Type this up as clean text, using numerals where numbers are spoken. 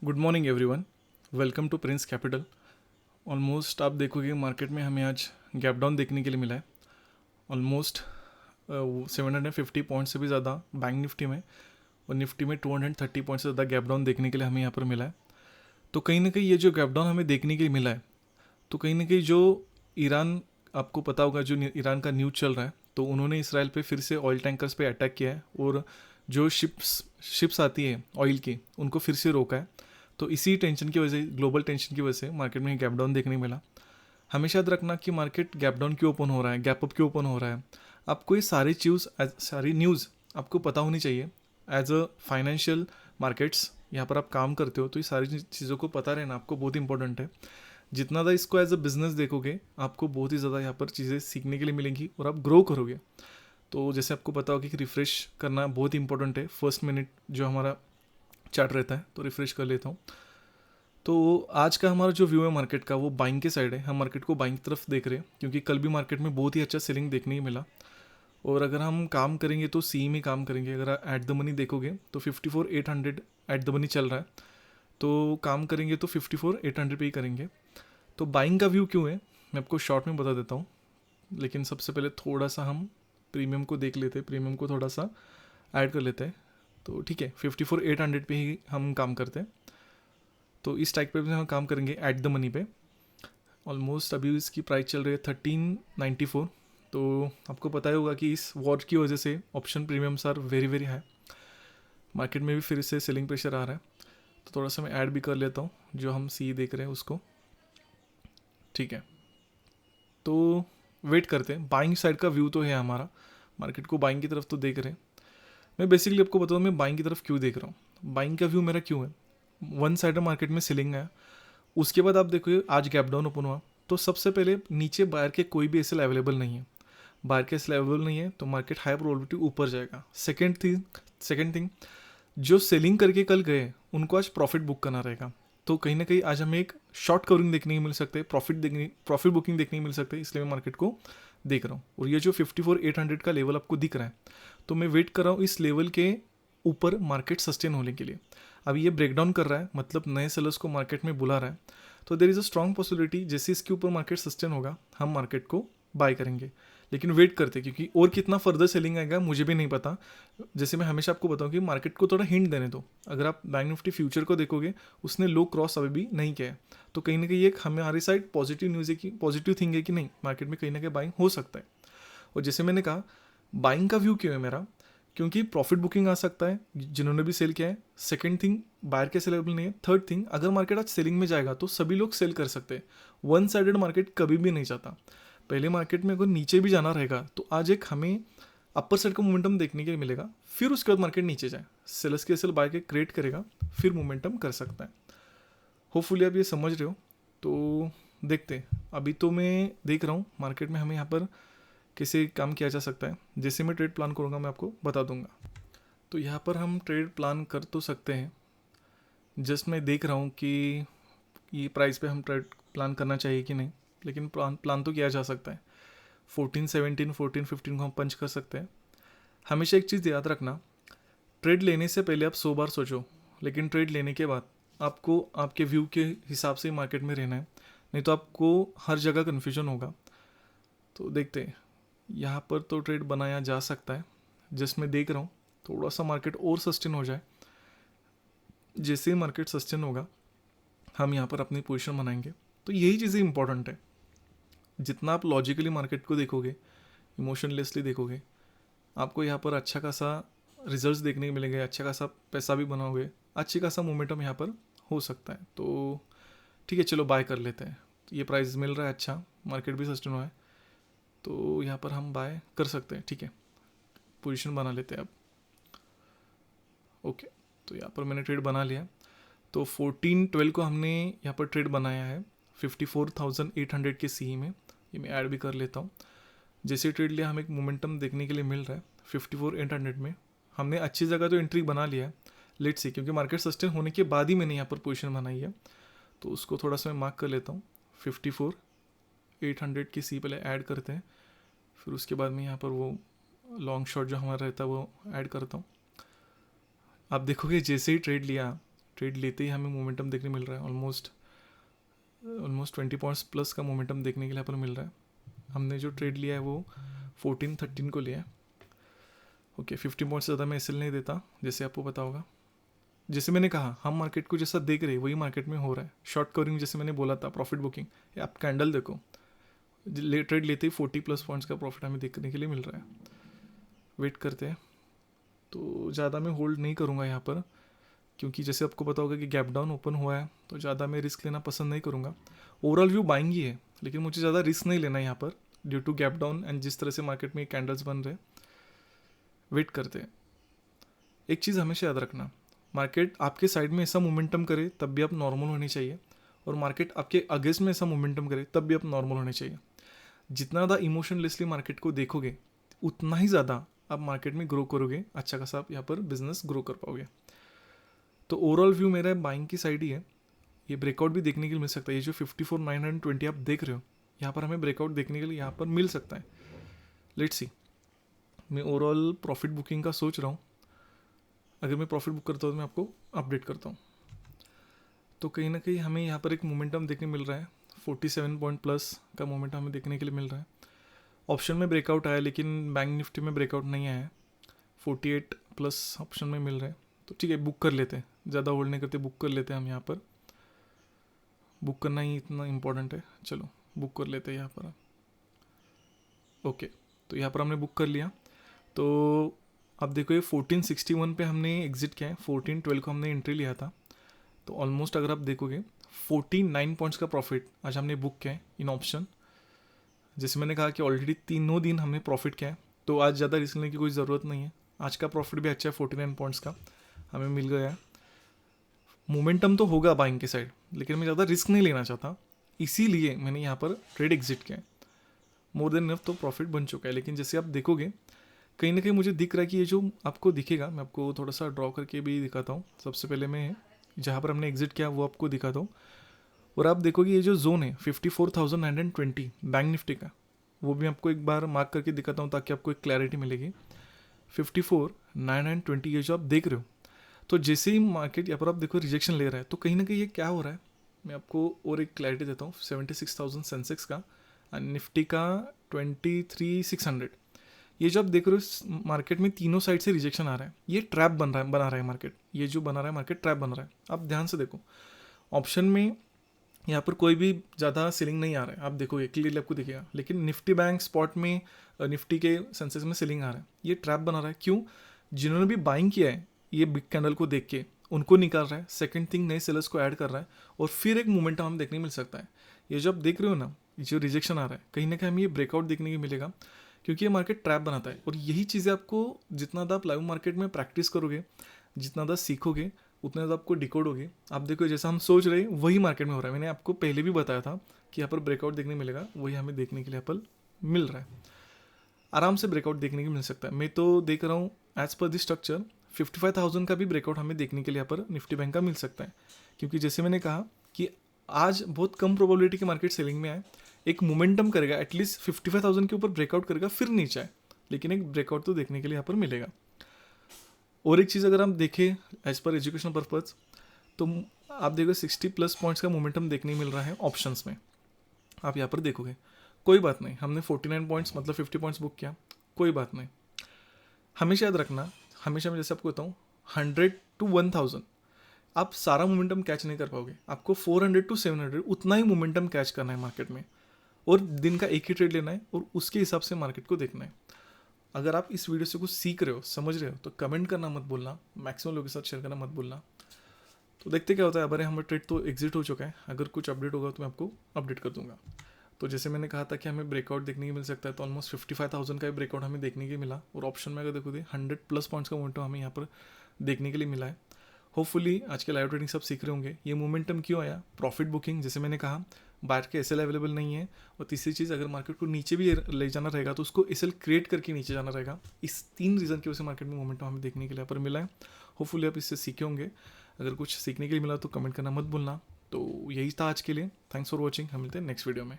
Good morning everyone. Welcome to Prince Capital. Almost आप देखोगे market में हमें आज गैप डाउन देखने के लिए मिला है। ऑलमोस्ट 750 पॉइंट से भी ज़्यादा बैंक निफ्टी में और निफ्टी में 230 पॉइंट से ज़्यादा गैप डाउन देखने के लिए हमें यहाँ पर मिला है। तो कहीं ना कहीं ये जो गैप डाउन हमें देखने के लिए मिला है, तो कहीं ना कहीं जो ईरान, आपको पता होगा जो ईरान का न्यूज़ चल रहा है, तो उन्होंने इसराइल पे फिर से ऑयल टैंकर्स पे अटैक किया है और जो शिप्स आती है ऑयल की उनको फिर से रोका है। तो इसी टेंशन की वजह से, ग्लोबल टेंशन की वजह से मार्केट में गैप डाउन देखने मिला। हमेशा याद रखना कि मार्केट गैप डाउन क्यों ओपन हो रहा है, गैप अप क्यों ओपन हो रहा है। आपको ये सारी न्यूज़ आपको पता होनी चाहिए। एज अ फाइनेंशियल मार्केट्स यहाँ पर आप काम करते हो, तो ये सारी चीज़ों को पता रहना आपको बहुत इंपॉर्टेंट है। जितना ज़्यादा इसको एज अ बिजनेस देखोगे, आपको बहुत ही ज़्यादा यहाँ पर चीज़ें सीखने के लिए मिलेंगी और आप ग्रो करोगे। तो जैसे आपको पता होगा कि रिफ़्रेश करना बहुत इंपॉर्टेंट है। फर्स्ट मिनट जो हमारा चार्ट रहता है, तो रिफ़्रेश कर लेता हूँ। तो आज का हमारा जो व्यू है मार्केट का, वो बाइंग के साइड है। हम मार्केट को बाइंग की तरफ देख रहे हैं क्योंकि कल भी मार्केट में बहुत ही अच्छा सेलिंग देखने ही मिला। और अगर हम काम करेंगे तो सी में काम करेंगे। अगर एट द मनी देखोगे तो 54,800 एट द मनी चल रहा है, तो काम करेंगे तो 54,800 पे ही करेंगे। तो बाइंग का व्यू क्यों है मैं आपको शॉर्ट में बता देता हूँ, लेकिन सबसे पहले थोड़ा सा हम प्रीमियम को देख लेते हैं, प्रीमियम को थोड़ा सा ऐड कर लेते हैं। तो ठीक है, 54,800 पे ही हम काम करते हैं। तो इस टाइप पे भी हम काम करेंगे एट द मनी पे। ऑलमोस्ट अभी इसकी प्राइस चल रही है 1394। तो आपको पता ही होगा कि इस वॉर की वजह से option premiums are very very high. Market में भी फिर से सेलिंग प्रेशर आ रहा है, तो थोड़ा सा मैं ऐड भी कर लेता हूँ जो हम सी देख रहे हैं उसको। ठीक है, तो वेट करते हैं। बाइंग साइड का व्यू तो है हमारा, मार्केट को बाइंग की तरफ तो देख रहे हैं। मैं बेसिकली आपको बताऊँ मैं बाइंग की तरफ क्यों देख रहा हूँ, बाइंग का व्यू मेरा क्यों है। वन साइड मार्केट में सेलिंग है, उसके बाद आप देखो आज गैप डाउन ओपन हुआ, तो सबसे पहले नीचे बायर के कोई भी एसएल अवेलेबल नहीं है। बायर के एसएल अवेलेबल नहीं है तो मार्केट हाई प्रोबेबिलिटी ऊपर जाएगा। सेकेंड थिंग, जो सेलिंग करके कल गए उनको आज प्रॉफिट बुक करना रहेगा। तो कहीं ना कहीं आज हमें एक शॉर्ट कवरिंग देखने को मिल सकते हैं, प्रॉफिट बुकिंग देखने को मिल सकते हैं। इसलिए मैं मार्केट को देख रहा हूँ। और ये जो 54,800 का लेवल आपको दिख रहा है, तो मैं वेट कर रहा हूँ इस लेवल के ऊपर मार्केट सस्टेन होने के लिए। अभी ये ब्रेकडाउन कर रहा है, मतलब नए सेलर्स को मार्केट में बुला रहा है। तो there is a strong possibility जैसे इसके ऊपर मार्केट सस्टेन होगा हम मार्केट को बाय करेंगे। लेकिन वेट करते, क्योंकि और कितना फर्दर सेलिंग आएगा मुझे भी नहीं पता। जैसे मैं हमेशा आपको बताऊं कि मार्केट को थोड़ा हिंट देने दो। अगर आप बैंक निफ्टी फ्यूचर को देखोगे, उसने लो क्रॉस अभी भी नहीं किया है। तो कहीं ना कहीं एक हमारी साइड पॉजिटिव न्यूज़ है कि पॉजिटिव थिंग है कि नहीं, मार्केट में कहीं ना कहीं बाइंग हो सकता है। और जैसे मैंने कहा, बाइंग का व्यू क्यों है मेरा, क्योंकि प्रॉफिट बुकिंग आ सकता है जिन्होंने भी सेल किया है। सेकंड थिंग, बायर के सेलेबल नहीं है। थर्ड थिंग, अगर मार्केट आज सेलिंग में जाएगा तो सभी लोग सेल कर सकते हैं। वन साइडेड मार्केट कभी भी नहीं जाता। पहले मार्केट में अगर नीचे भी जाना रहेगा तो आज एक हमें अपर साइड का मोमेंटम देखने के लिए मिलेगा, फिर उसके बाद मार्केट नीचे जाए, सेलर्स के सेल बाय के क्रिएट करेगा, फिर मोमेंटम कर सकता है। होपफुली आप ये समझ रहे हो। तो देखते हैं। अभी तो मैं देख रहा हूँ मार्केट में हमें यहाँ पर कैसे काम किया जा सकता है। जैसे मैं ट्रेड प्लान करूँगा मैं आपको बता दूंगा। तो यहाँ पर हम ट्रेड प्लान कर तो सकते हैं। जस्ट मैं देख रहा हूँ कि ये प्राइस पे हम ट्रेड प्लान करना चाहिए कि नहीं, लेकिन प्लान तो किया जा सकता है। 14, 17, 14, 15 को हम पंच कर सकते हैं। हमेशा एक चीज़ याद रखना, ट्रेड लेने से पहले आप 100 बार सोचो, लेकिन ट्रेड लेने के बाद आपको आपके व्यू के हिसाब से मार्केट में रहना है, नहीं तो आपको हर जगह कन्फ्यूजन होगा। तो देखते हैं, यहाँ पर तो ट्रेड बनाया जा सकता है। जस्ट मैं देख रहा हूँ थोड़ा सा मार्केट और सस्टेन हो जाए। जैसे ही मार्केट सस्टेन होगा हम यहाँ पर अपनी पोजीशन बनाएंगे। तो यही चीज़ें इंपॉर्टेंट है। जितना आप लॉजिकली मार्केट को देखोगे, इमोशनलेसली देखोगे, आपको यहाँ पर अच्छा खासा रिजल्ट्स देखने को मिलेंगे, अच्छा खासा पैसा भी बनाओगे, अच्छी खासा मोमेंटम यहाँ पर हो सकता है। तो ठीक है, चलो बाय कर लेते हैं। तो ये प्राइस मिल रहा है, अच्छा मार्केट भी सस्टेन हुआ है, तो यहाँ पर हम बाय कर सकते हैं। ठीक है, पोजीशन बना लेते हैं अब। ओके, तो यहाँ पर मैंने ट्रेड बना लिया। तो 14-12 को हमने यहाँ पर ट्रेड बनाया है 54,800 के सी में। ये मैं ऐड भी कर लेता हूँ। जैसे ट्रेड लिया हमें एक मोमेंटम देखने के लिए मिल रहा है 54,800 में। हमने अच्छी जगह तो एंट्री बना लिया है। लेट्स सी, क्योंकि मार्केट सस्टेन होने के बाद ही मैंने यहाँ पर पोजीशन बनाई है, तो उसको थोड़ा सा मैं मार्क कर लेता हूँ। 54,800 की सी पहले ऐड करते हैं, फिर उसके बाद में यहाँ पर वो लॉन्ग शॉट जो हमारा रहता है वो ऐड करता हूँ। आप देखोगे जैसे ही ट्रेड लिया, ट्रेड लेते ही हमें मोमेंटम देखने मिल रहा है, ऑलमोस्ट 20 पॉइंट्स प्लस का मोमेंटम देखने के लिए यहाँ पर मिल रहा है। हमने जो ट्रेड लिया है वो 14-13 को लिया है। ओके, 50 पॉइंट्स ज़्यादा मैं एसएल नहीं देता, जैसे आपको पता होगा। जैसे मैंने कहा, हम मार्केट को जैसा देख रहे हैं वही मार्केट में हो रहा है। शॉर्ट कवरिंग जैसे मैंने बोला था, प्रॉफिट बुकिंग, आप कैंडल देखो, ट्रेड लेते ही 40+ पॉइंट्स का प्रॉफिट हमें देखने के लिए मिल रहा है। वेट करते हैं, तो ज़्यादा मैं होल्ड नहीं करूँगा यहाँ पर, क्योंकि जैसे आपको पता होगा कि गैप डाउन ओपन हुआ है, तो ज़्यादा मैं रिस्क लेना पसंद नहीं करूँगा। ओवरऑल व्यू बाइंग ही है, लेकिन मुझे ज़्यादा रिस्क नहीं लेना यहाँ पर due to gap down and जिस तरह से मार्केट में कैंडल्स बन रहे। वेट करते हैं। एक चीज़ हमेशा याद रखना, मार्केट आपके साइड में ऐसा मोमेंटम करे तब भी आप नॉर्मल होने चाहिए, और मार्केट आपके अगेंस्ट में ऐसा मोमेंटम करे तब भी आप नॉर्मल होने चाहिए। जितना ज़्यादा इमोशनलेसली मार्केट को देखोगे उतना ही ज़्यादा आप मार्केट में ग्रो करोगे, अच्छा खासा आप यहाँ पर बिजनेस ग्रो कर पाओगे। तो ओवरऑल व्यू मेरा बाइंग की साइड ही है। ये ब्रेकआउट भी देखने के लिए मिल सकता है। ये जो 54,920 आप देख रहे हो, यहाँ पर हमें ब्रेकआउट देखने के लिए यहाँ पर मिल सकता है। Let's see. मैं ओवरऑल प्रॉफिट बुकिंग का सोच रहा हूँ। अगर मैं प्रॉफिट बुक करता हूँ तो मैं आपको अपडेट करता हूँ। तो कहीं ना कहीं हमें यहाँ पर एक मोमेंटम देखने मिल रहा है, 47 पॉइंट प्लस का मोमेंटम हमें देखने के लिए मिल रहा है। ऑप्शन में ब्रेकआउट आया, लेकिन बैंक निफ्टी में ब्रेकआउट नहीं आया है। 48+ ऑप्शन में मिल रहा है, तो ठीक है, बुक कर लेते हैं। ज़्यादा होल्ड नहीं करते, बुक कर लेते हैं हम यहाँ पर। बुक करना ही इतना इम्पोर्टेंट है, चलो बुक कर लेते हैं यहाँ पर। ओके, तो यहाँ पर हमने बुक कर लिया। तो अब देखो, ये 1461 पे हमने एग्जिट किया है, 1412 को हमने एंट्री लिया था। तो ऑलमोस्ट अगर आप देखोगे 49 पॉइंट्स का प्रॉफिट आज हमने बुक किया है इन ऑप्शन। जैसे मैंने कहा कि ऑलरेडी 3 दिन हमने प्रॉफिट किया है, तो आज ज़्यादा रिस्क लेने की कोई ज़रूरत नहीं है। आज का प्रॉफिट भी अच्छा है, 49 पॉइंट्स का हमें मिल गया है। मोमेंटम तो होगा बाइंग के साइड, लेकिन मैं ज़्यादा रिस्क नहीं लेना चाहता, इसीलिए मैंने यहाँ पर ट्रेड एग्जिट किया है। मोर देन इनफ तो प्रॉफिट बन चुका है। लेकिन जैसे आप देखोगे, कहीं ना कहीं मुझे दिख रहा है कि ये जो आपको दिखेगा, मैं आपको थोड़ा सा ड्रॉ करके भी दिखाता हूँ। सबसे पहले मैं जहाँ पर हमने एग्जिट किया वो आपको दिखाता हूँ, और आप देखोगे ये जो जोन है 54,920 बैंक निफ्टी का, वो भी आपको एक बार मार्क करके दिखाता हूँ ताकि आपको एक क्लैरिटी मिलेगी। 54,920 ये जो आप देख रहे हो, तो जैसे ही मार्केट यहाँ पर आप देखो रिजेक्शन ले रहा है, तो कहीं ना कहीं ये क्या हो रहा है, मैं आपको और एक क्लैरिटी देता हूँ। 76,000 सेंसेक्स का, निफ्टी का 23,600, ये जो आप देख रहे हो मार्केट में तीनों साइड से रिजेक्शन आ रहा है। ये ट्रैप बना रहा है मार्केट, ये जो बना रहा है मार्केट ट्रैप बन रहा है। आप ध्यान से देखो, ऑप्शन में यहाँ पर कोई भी ज़्यादा सेलिंग नहीं आ रहा है, आप देखोगे क्लियरली आपको दिखेगा। लेकिन निफ्टी बैंक स्पॉट में, निफ्टी के सेंसेक्स में सेलिंग आ रहा है। ये ट्रैप बना रहा है। क्यों? जिन्होंने भी बाइंग किया है ये बिग कैंडल को देख के, उनको निकाल रहा है। सेकंड थिंग, नए सेलर्स को ऐड कर रहा है, और फिर एक मोमेंटम हमें देखने मिल सकता है। ये जो आप देख रहे हो ना, जो रिजेक्शन आ रहा है, कहीं ना कहीं हमें ये ब्रेकआउट देखने को मिलेगा, क्योंकि ये मार्केट ट्रैप बनाता है। और यही चीज़ें आपको जितना ज़्यादा आप लाइव मार्केट में प्रैक्टिस करोगे, जितना ज़्यादा सीखोगे, उतना ज़्यादा आपको डिकोड होगे। आप देखो, जैसा हम सोच रहे हैं वही मार्केट में हो रहा है। मैंने आपको पहले भी बताया था कि यहाँ पर ब्रेकआउट देखने मिलेगा, वही हमें देखने के लिए यहाँ पर मिल रहा है। आराम से ब्रेकआउट देखने को मिल सकता है। मैं तो देख रहा हूँ एज पर दिस स्ट्रक्चर 55,000 का भी ब्रेकआउट हमें देखने के लिए यहाँ पर निफ्टी बैंक का मिल सकता है, क्योंकि जैसे मैंने कहा कि आज बहुत कम प्रोबेबिलिटी की मार्केट सेलिंग में आए। एक मोमेंटम करेगा, एटलीस्ट 55,000 के ऊपर ब्रेकआउट करेगा, फिर नीचे आए, लेकिन एक ब्रेकआउट तो देखने के लिए यहाँ पर मिलेगा। और एक चीज़ अगर हम देखें एज पर एजुकेशन पर्पज, तो आप देखो 60+ पॉइंट्स का मोमेंटम देखने मिल रहा है ऑप्शंस में। आप यहाँ पर देखोगे, कोई बात नहीं, हमने 49 पॉइंट्स मतलब 50 पॉइंट्स बुक किया, कोई बात नहीं। हमेशा याद रखना, हमेशा मैं जैसे आपको बताऊँ, 100 to 1000 आप सारा मोमेंटम कैच नहीं कर पाओगे। आपको 400 to 700 उतना ही मोमेंटम कैच करना है मार्केट में, और दिन का एक ही ट्रेड लेना है, और उसके हिसाब से मार्केट को देखना है। अगर आप इस वीडियो से कुछ सीख रहे हो, समझ रहे हो, तो कमेंट करना मत भूलना, मैक्सिमम लोगों के साथ शेयर करना मत भूलना। तो देखते क्या होता है। हमारे हमारा ट्रेड तो एग्जिट हो चुका है, अगर कुछ अपडेट होगा तो मैं आपको अपडेट कर दूंगा। तो जैसे मैंने कहा था कि हमें ब्रेकआउट देखने को मिल सकता है, तो ऑलमोस्ट 55,000 का ब्रेकआउट हमें देखने के मिला, और ऑप्शन में अगर देखोगे 100+ पॉइंट्स का मोमेंटम हमें यहाँ पर देखने के लिए मिला है। होपफुली आज के लाइव ट्रेडिंग सब सीख रहे होंगे। ये मोमेंटम क्यों आया? प्रॉफिट बुकिंग, जैसे मैंने कहा, बाहर के एसएल अवेलेबल नहीं है, और तीसरी चीज़, अगर मार्केट को नीचे भी ले जाना रहेगा तो उसको एसएल क्रिएट करके नीचे जाना रहेगा। इस 3 रीज़न की वजह से मार्केट में मोमेंटम हमें देखने के लिए पर मिला है। होपफुली आप इससे सीखे होंगे। अगर कुछ सीखने के लिए मिला तो कमेंट करना मत भूलना। तो यही था आज के लिए। Thanks for watching. हम मिलते हैं नेक्स्ट वीडियो में।